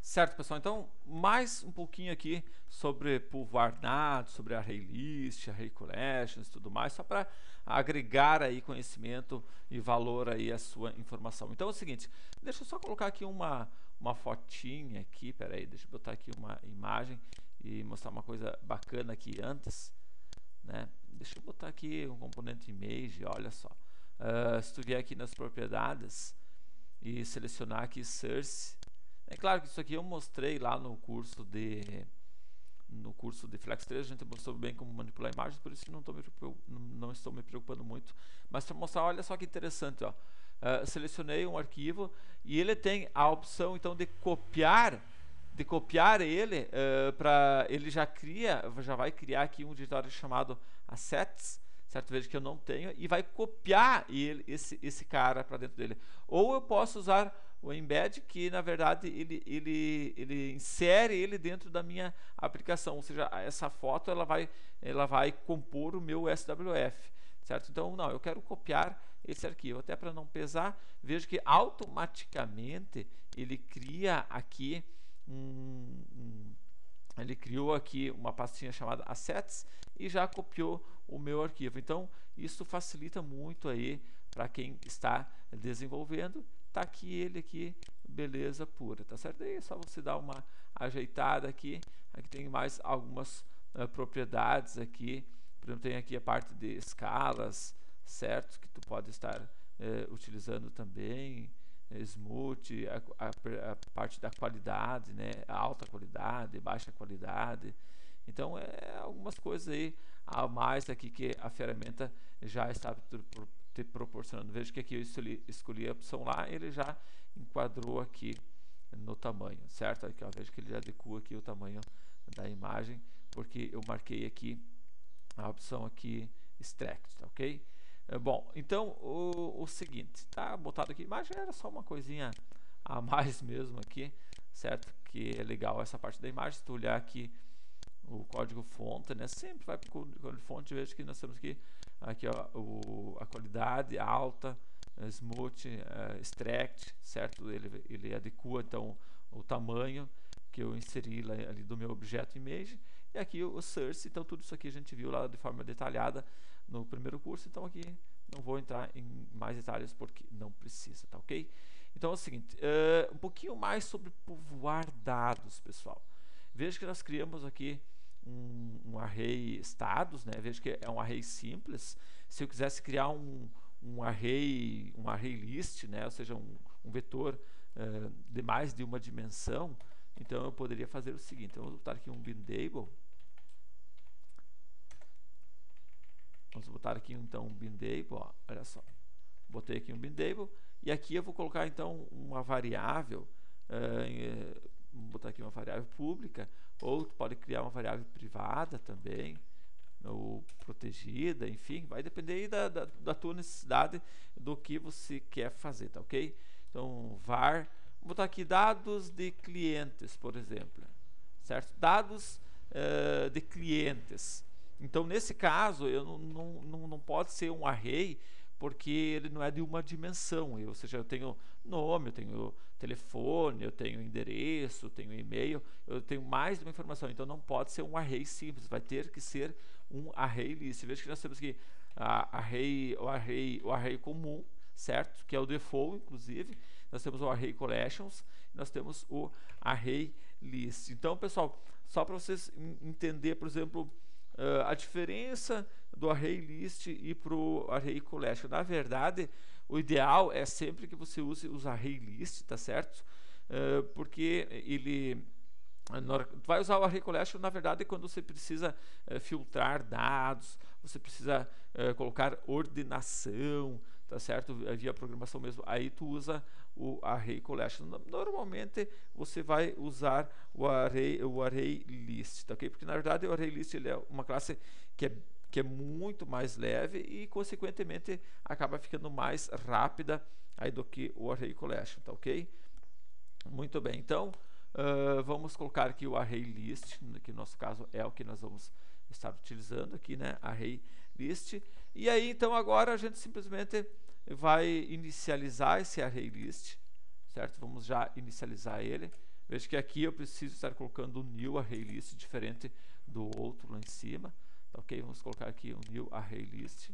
Certo, pessoal. Então, mais um pouquinho aqui sobre povoar dados, sobre array list, array collections e tudo mais, só para agregar aí conhecimento e valor aí à sua informação. Então é o seguinte, deixa eu só colocar aqui uma fotinha aqui, peraí, deixa eu botar aqui uma imagem e mostrar uma coisa bacana aqui antes, né? Deixa eu botar aqui um componente image, olha só. Se tu vier aqui nas propriedades e selecionar aqui source, é claro que isso aqui eu mostrei lá no curso de Flex 3, a gente mostrou bem como manipular imagens, por isso que não estou me preocupando muito. Mas para mostrar, olha só que interessante, ó. Selecionei um arquivo e ele tem a opção então de copiar ele para ele já vai criar aqui um diretório chamado assets, certo? Veja que eu não tenho, e vai copiar esse cara para dentro dele. Ou eu posso usar o embed, que na verdade ele insere ele dentro da minha aplicação, ou seja, essa foto ela vai compor o meu SWF, certo? Então não, eu quero copiar esse arquivo, até para não pesar. Veja que automaticamente ele cria aqui ele criou aqui uma pastinha chamada assets e já copiou o meu arquivo. Então isso facilita muito aí para quem está desenvolvendo. Tá aqui ele aqui, beleza pura, tá certo? Aí é só você dar uma ajeitada aqui. Aqui tem mais algumas propriedades aqui. Por exemplo, tem aqui a parte de escalas, certo? Que tu pode estar utilizando também. Smooth, a parte da qualidade, né? Alta qualidade, baixa qualidade. Então algumas coisas aí a mais aqui que a ferramenta já está te proporcionando. Veja que aqui eu escolhi a opção lá, ele já enquadrou aqui no tamanho, certo? Aqui, ó, veja que ele já adequa aqui o tamanho da imagem, porque eu marquei aqui a opção aqui extract, tá, ok? Bom, então o seguinte, tá botado aqui, imagem era só uma coisinha a mais mesmo aqui, certo? Que é legal essa parte da imagem. Se tu olhar aqui o código fonte, né? Sempre vai para o código fonte, veja que nós temos aqui ó, a qualidade alta, smooth, extract, certo? Ele adequa então o tamanho que eu inseri ali do meu objeto image, e aqui o source. Então tudo isso aqui a gente viu lá de forma detalhada no primeiro curso, então aqui não vou entrar em mais detalhes porque não precisa, tá ok? Então é o seguinte, um pouquinho mais sobre povoar dados, pessoal. Veja que nós criamos aqui um array estados, né? Veja que é um array simples. Se eu quisesse criar um array list, né? Ou seja, um vetor de mais de uma dimensão, então eu poderia fazer o seguinte, eu vou botar aqui um bindable. Vamos botar aqui então um bindable, ó, olha só. Botei aqui um bindable e aqui eu vou colocar então uma variável, vou botar aqui uma variável pública, ou tu pode criar uma variável privada também, ou protegida, enfim, vai depender aí da tua necessidade, do que você quer fazer, tá ok? Então var, vou botar aqui dados de clientes, por exemplo, certo? Dados de clientes. Então nesse caso eu não pode ser um array, porque ele não é de uma dimensão, ou seja, eu tenho nome, eu tenho telefone, eu tenho endereço, eu tenho e-mail, eu tenho mais de uma informação, então não pode ser um array simples, vai ter que ser um array list. Veja que nós temos aqui o array comum, certo? Que é o default, inclusive. Nós temos o array collections, nós temos o array list. Então, pessoal, só para vocês entender, por exemplo, a diferença do array list e para o array collection. Na verdade, o ideal é sempre que você use os array list, tá certo? Porque ele vai usar o array collection, na verdade, quando você precisa filtrar dados, você precisa colocar ordenação, tá certo? Via programação mesmo. Aí tu usa o array collection. Normalmente você vai usar o array list, tá ok? Porque na verdade o array list ele é uma classe que é muito mais leve e consequentemente acaba ficando mais rápida aí do que o array collection, tá ok? Muito bem, então vamos colocar aqui o array list, que no nosso caso é o que nós vamos estar utilizando aqui, né? Array list. E aí então agora a gente simplesmente vai inicializar esse array list, certo? Vamos já inicializar ele. Veja que aqui eu preciso estar colocando o new array list diferente do outro lá em cima. Tá, ok? Vamos colocar aqui o new array list.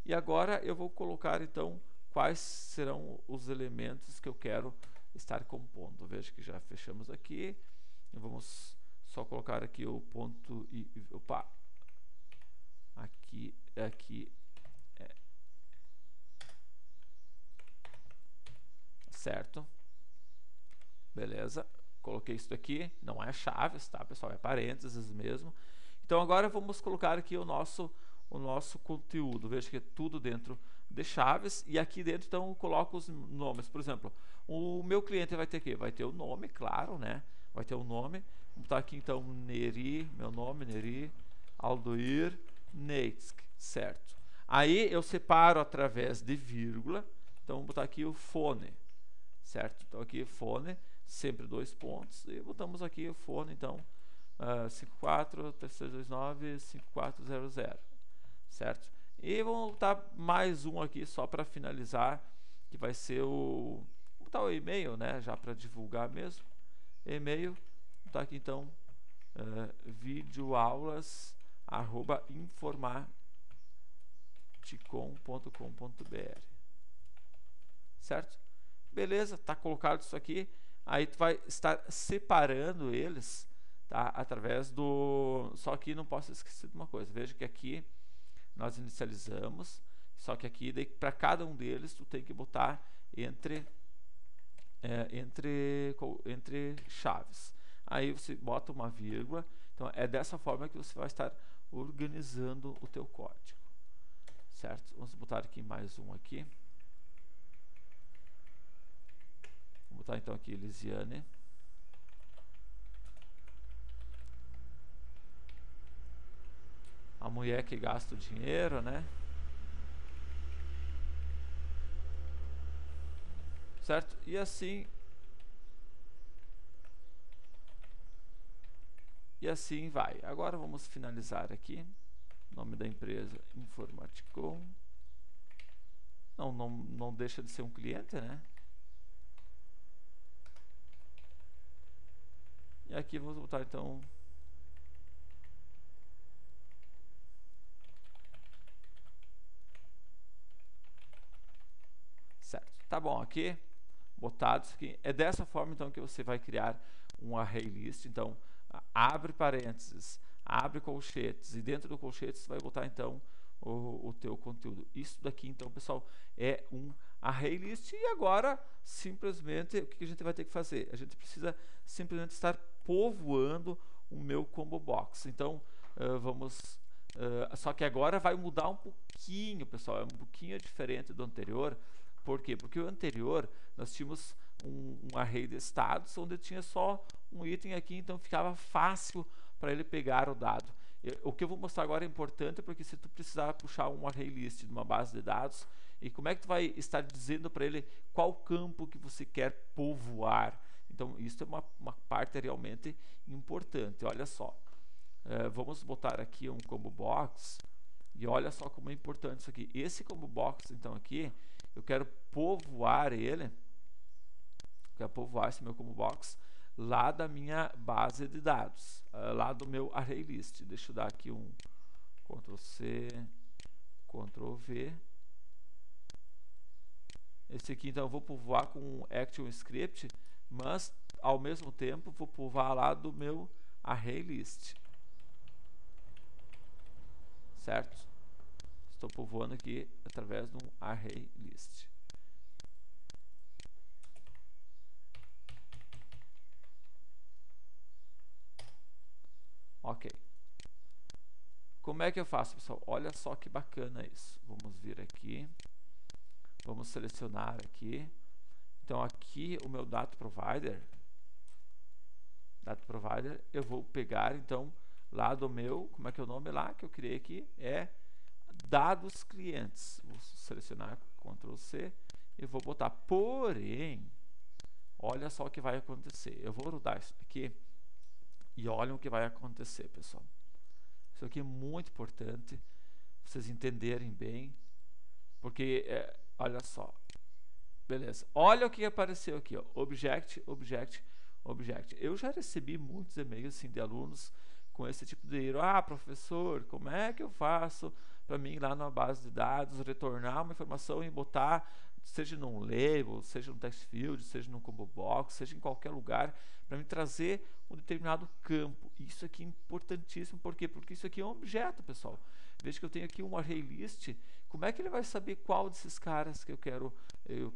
E agora eu vou colocar então quais serão os elementos que eu quero estar compondo. Veja que já fechamos aqui. E vamos só colocar aqui o ponto e opa. Aqui certo. Beleza. Coloquei isso aqui, não é chaves, tá, pessoal? É parênteses mesmo. Então agora vamos colocar aqui o nosso conteúdo. Veja que é tudo dentro de chaves. E aqui dentro, então, eu coloco os nomes. Por exemplo, o meu cliente vai ter o quê? Vai ter o nome, claro, né? Vai ter o nome. Vamos botar aqui, então, Neri, meu nome, Neri, Aldoir, Neitsk, certo? Aí eu separo através de vírgula. Então, vamos botar aqui o fone, certo? Então, aqui fone, sempre 2 pontos. E botamos aqui o fone, então, 54-3329 5400, certo? E vamos botar mais um aqui só para finalizar, que vai ser o... Vou botar o e-mail, né? Já para divulgar mesmo. E-mail, vou botar aqui então videoaulas@informaticom.com.br, certo? Beleza, tá colocado isso aqui. Aí tu vai estar separando eles, tá? Através do... Só que não posso esquecer de uma coisa. Veja que aqui nós inicializamos, só que aqui para cada um deles tu tem que botar entre chaves. Aí você bota uma vírgula. Então é dessa forma que você vai estar organizando o teu código, certo? Vamos botar aqui mais um aqui. Vou botar então aqui Lisiane. A mulher que gasta o dinheiro, né? Certo? E assim vai. Agora vamos finalizar aqui. Nome da empresa Informaticom. Não deixa de ser um cliente, né? E aqui vamos botar então certo. Tá bom, aqui botado isso aqui. É dessa forma então que você vai criar um array list. Então abre parênteses, abre colchetes e dentro do colchete você vai botar então o teu conteúdo. Isso daqui então, pessoal, é um array list. E agora simplesmente o que a gente vai ter que fazer? A gente precisa simplesmente estar povoando o meu combo box. Então vamos só que agora vai mudar um pouquinho, pessoal, é um pouquinho diferente do anterior. Por quê? Porque o anterior nós tínhamos um array de estados onde tinha só um item aqui, então ficava fácil para ele pegar o dado. O que eu vou mostrar agora é importante, porque se tu precisar puxar um array list de uma base de dados, e como é que tu vai estar dizendo para ele qual campo que você quer povoar? Então isso é uma parte realmente importante. Olha só, vamos botar aqui um combo box, e olha só como é importante isso aqui. Esse combo box então aqui, eu quero povoar ele, quero povoar esse meu combo box lá da minha base de dados, lá do meu array list. Deixa eu dar aqui um Ctrl C, Ctrl V. Esse aqui então eu vou povoar com um ActionScript, mas ao mesmo tempo vou povoar lá do meu array list, certo? Estou povoando aqui através de um array list. Ok. Como é que eu faço, pessoal? Olha só que bacana isso. Vamos vir aqui. Vamos selecionar aqui. Então aqui o meu data provider. Eu vou pegar então lá do meu, como é que é o nome lá que eu criei aqui? É dados clientes. Vou selecionar Ctrl C e vou botar. Porém, olha só o que vai acontecer. Eu vou rodar isso aqui e olhem o que vai acontecer, pessoal. Isso aqui é muito importante vocês entenderem bem, porque olha só, Beleza. Olha o que apareceu aqui, ó. Object, object, object. Eu já recebi muitos e-mails assim de alunos com esse tipo de erro. Ah, professor, como é que eu faço para mim ir lá na base de dados retornar uma informação e botar, seja num label, seja no text field, seja no combo box, seja em qualquer lugar, para me trazer um determinado campo. Isso aqui é importantíssimo, por quê? Porque isso aqui é um objeto, pessoal. Veja que eu tenho aqui um array list. Como é que ele vai saber qual desses caras que eu quero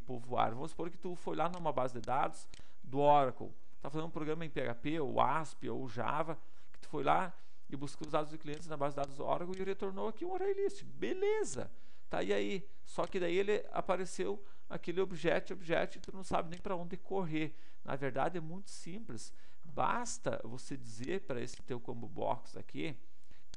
povoar? Vamos supor que tu foi lá numa base de dados do Oracle, está fazendo um programa em PHP, ou ASP, ou Java, que tu foi lá e buscou os dados de clientes na base de dados do Oracle e retornou aqui um array list. Beleza! Tá, e aí? Só que daí ele apareceu aquele objeto, e tu não sabe nem para onde correr. Na verdade é muito simples. Basta você dizer para esse teu combo box aqui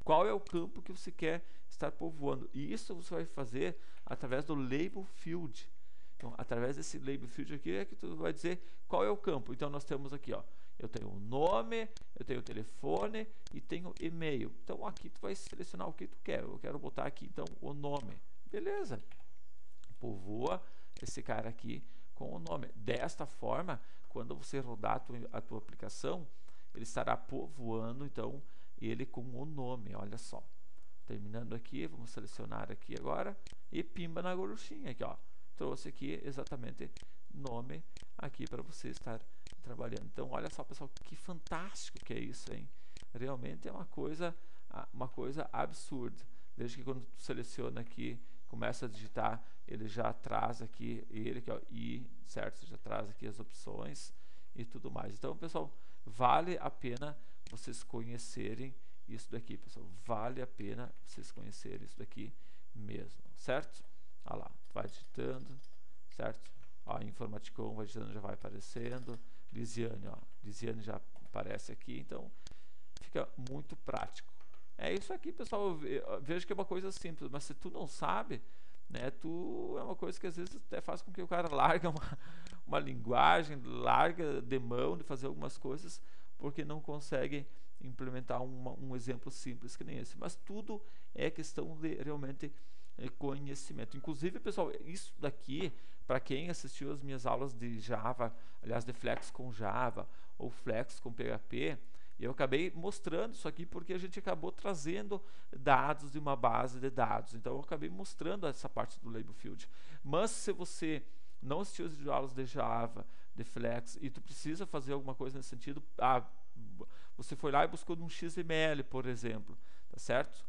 qual é o campo que você quer estar povoando. E isso você vai fazer através do label field. Então, através desse label field aqui é que tu vai dizer qual é o campo. Então, nós temos aqui, ó, eu tenho o nome, eu tenho o telefone e tenho e-mail. Então, aqui tu vai selecionar o que tu quer. Eu quero botar aqui, então, o nome. Beleza. Povoa esse cara aqui com o nome. Desta forma, quando você rodar a tua aplicação, ele estará povoando, então, ele com o nome, olha só. Terminando aqui, vamos selecionar aqui agora e pimba na gorduchinha aqui, ó. Trouxe aqui exatamente nome aqui para você estar trabalhando. Então, olha só, pessoal, que fantástico que é isso, hein? Realmente é uma coisa absurda. Veja que quando tu seleciona aqui, começa a digitar, ele já traz aqui ó, e certo, já traz aqui as opções e tudo mais. Então, pessoal, vale a pena vocês conhecerem isso daqui, pessoal. Vale a pena vocês conhecerem isso daqui mesmo, certo? Olha lá, vai digitando, certo? Ó, Informaticon vai digitando, já vai aparecendo. Lisiane, ó, Lisiane já aparece aqui, então fica muito prático. É isso aqui, pessoal. Eu vejo que é uma coisa simples, mas se tu não sabe, né, é uma coisa que às vezes até faz com que o cara larga uma linguagem, larga de mão de fazer algumas coisas, porque não consegue implementar um exemplo simples que nem esse. Mas tudo é questão de realmente conhecimento. Inclusive, pessoal, isso daqui, para quem assistiu as minhas aulas de Java, aliás, de Flex com Java ou Flex com PHP, eu acabei mostrando isso aqui porque a gente acabou trazendo dados de uma base de dados. Então, eu acabei mostrando essa parte do label field. Mas se você não assistiu as aulas de Java, de Flex, e tu precisa fazer alguma coisa nesse sentido, você foi lá e buscou num XML, por exemplo, tá certo?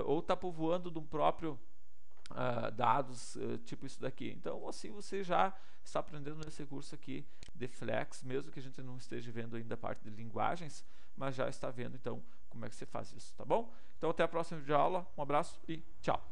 Ou está povoando de um próprio dados, tipo isso daqui. Então, assim, você já está aprendendo nesse curso aqui de Flex, mesmo que a gente não esteja vendo ainda a parte de linguagens, mas já está vendo, então, como é que você faz isso, tá bom? Então, até a próxima videoaula. Um abraço e tchau!